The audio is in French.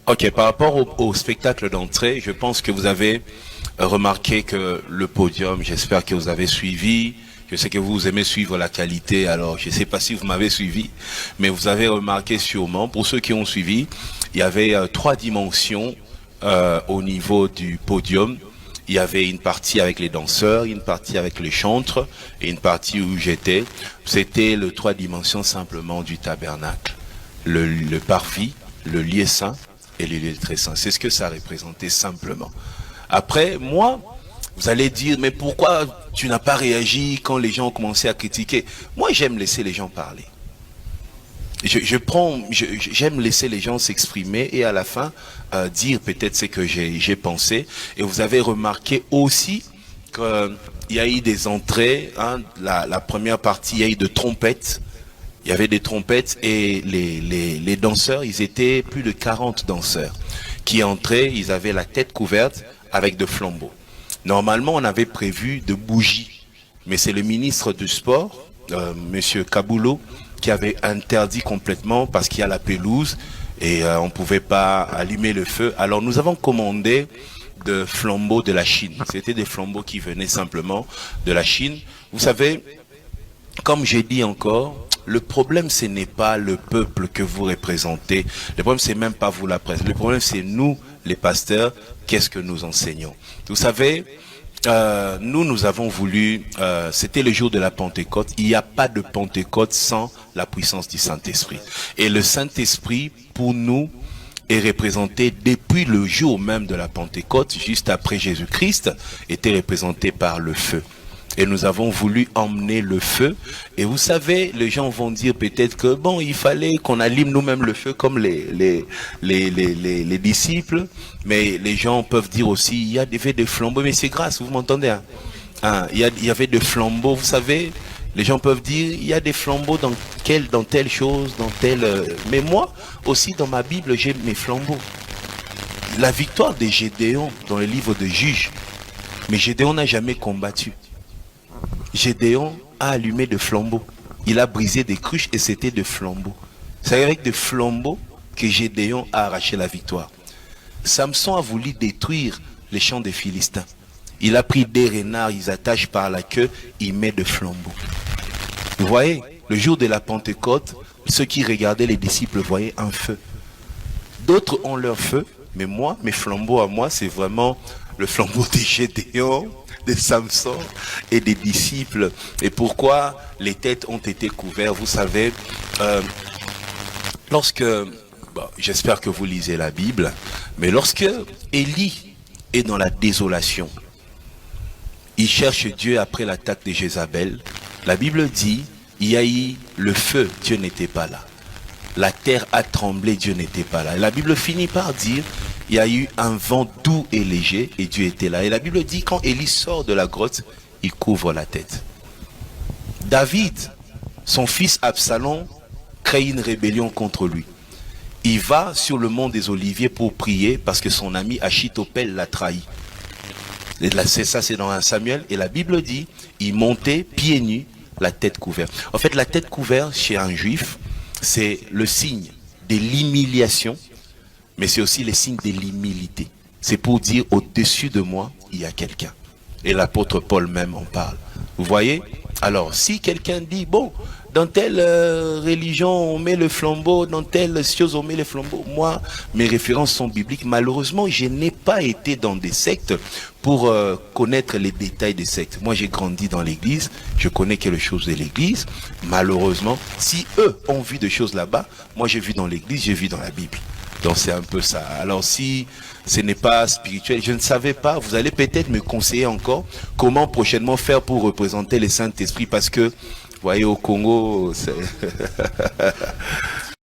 Ok, par rapport au spectacle d'entrée, je pense que vous avez remarqué que le podium, j'espère que vous avez suivi. Je sais que vous aimez suivre la qualité, alors je ne sais pas si vous m'avez suivi, mais vous avez remarqué sûrement, pour ceux qui ont suivi, il y avait trois dimensions au niveau du podium. Il y avait une partie avec les danseurs, une partie avec les chantres et une partie où j'étais. C'était les trois dimensions simplement du tabernacle. Le parvis, le lieu saint et le lieu très saint. C'est ce que ça représentait simplement. Après, moi, vous allez dire, mais pourquoi tu n'as pas réagi quand les gens ont commencé à critiquer? Moi, j'aime laisser les gens parler. J'aime laisser les gens s'exprimer et à la fin dire peut-être ce que j'ai pensé. Et vous avez remarqué aussi qu'il y a eu des entrées, hein, la première partie, il y a eu de trompettes. Il y avait des trompettes et les danseurs, ils étaient plus de 40 danseurs qui entraient, ils avaient la tête couverte avec de flambeaux. Normalement, on avait prévu de bougies, mais c'est le ministre du Sport, Monsieur Kaboulou, qui avait interdit complètement parce qu'il y a la pelouse et on ne pouvait pas allumer le feu. Alors nous avons commandé de flambeaux de la Chine. C'était des flambeaux qui venaient simplement de la Chine. Vous savez, comme j'ai dit encore, le problème, ce n'est pas le peuple que vous représentez. Le problème, c'est même pas vous la presse. Le problème, c'est nous, les pasteurs, qu'est-ce que nous enseignons. Vous savez, nous avons voulu, c'était le jour de la Pentecôte. Il n'y a pas de Pentecôte sans la puissance du Saint-Esprit. Et le Saint-Esprit, pour nous, est représenté depuis le jour même de la Pentecôte, juste après Jésus-Christ, était représenté par le feu. Et nous avons voulu emmener le feu. Et vous savez, les gens vont dire peut-être que bon, il fallait qu'on allume nous-mêmes le feu comme les disciples. Mais les gens peuvent dire aussi, il y avait des flambeaux. Mais c'est grâce, vous m'entendez, hein? Il y avait des flambeaux, vous savez. Les gens peuvent dire, il y a des flambeaux dans telle chose, dans telle... Mais moi, aussi dans ma Bible, j'ai mes flambeaux. La victoire de Gédéon dans le livre de Juges. Mais Gédéon n'a jamais combattu. Gédéon a allumé des flambeaux. Il a brisé des cruches et c'était des flambeaux. C'est avec des flambeaux que Gédéon a arraché la victoire. Samson a voulu détruire les champs des Philistins. Il a pris des renards, ils attachent par la queue, il met des flambeaux. Vous voyez, le jour de la Pentecôte, ceux qui regardaient les disciples voyaient un feu. D'autres ont leur feu, mais moi, mes flambeaux à moi, c'est vraiment le flambeau de Gédéon, de Samson et des disciples. Et pourquoi les têtes ont été couvertes? Vous savez, j'espère que vous lisez la Bible, mais lorsque Élie est dans la désolation, il cherche Dieu après l'attaque de Jézabel. La Bible dit, il y a eu le feu, Dieu n'était pas là. La terre a tremblé, Dieu n'était pas là. Et la Bible finit par dire, il y a eu un vent doux et léger et Dieu était là. Et la Bible dit, quand Élie sort de la grotte, il couvre la tête. David, son fils Absalom, crée une rébellion contre lui. Il va sur le mont des Oliviers pour prier parce que son ami Achitophel l'a trahi. Ça, c'est dans 1 Samuel. Et la Bible dit, il montait pieds nus, la tête couverte. En fait, la tête couverte chez un juif, c'est le signe de l'humiliation, mais c'est aussi le signe de l'humilité. C'est pour dire, au-dessus de moi, il y a quelqu'un. Et l'apôtre Paul même en parle. Vous voyez? Alors, si quelqu'un dit, bon, dans telle religion, on met le flambeau, dans telle chose, on met le flambeau. Moi, mes références sont bibliques. Malheureusement, je n'ai pas été dans des sectes pour connaître les détails des sectes. Moi, j'ai grandi dans l'église, je connais quelque chose de l'église. Malheureusement, si eux ont vu des choses là-bas, moi j'ai vu dans l'église, j'ai vu dans la Bible. Donc c'est un peu ça. Alors si ce n'est pas spirituel, je ne savais pas, vous allez peut-être me conseiller encore comment prochainement faire pour représenter le Saint-Esprit, parce que, vous voyez, au Congo,